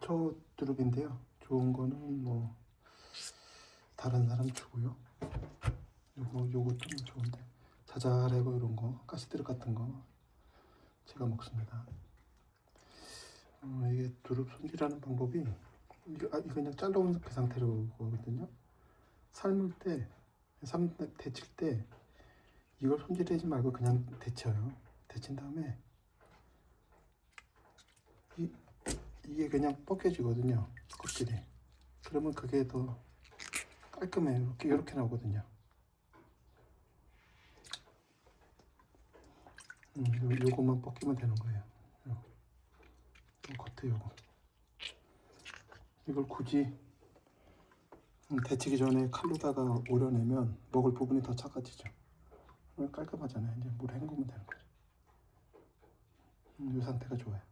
초두릅인데요. 좋은 거는 뭐 다른 사람 주고요. 요것도 좋은데 자잘하고 이런 거 가시드럽 같은 거 제가 먹습니다. 이게 두릅 손질하는 방법이 이거 그냥 잘라온 그 상태로 거거든요. 삶을 때 데칠 때 이걸 손질하지 말고 그냥 데쳐요. 데친 다음에 이게 그냥 벗겨지거든요. 껍질이. 그러면 그게 더 깔끔해요. 이렇게 나오거든요. 요것만 벗기면 되는 거예요. 요 겉에 요거. 이걸 굳이 데치기 전에 칼로다가 오려내면 먹을 부분이 더 작아지죠. 깔끔하잖아요. 이제 물에 헹구면 되는 거죠. 이 상태가 좋아요.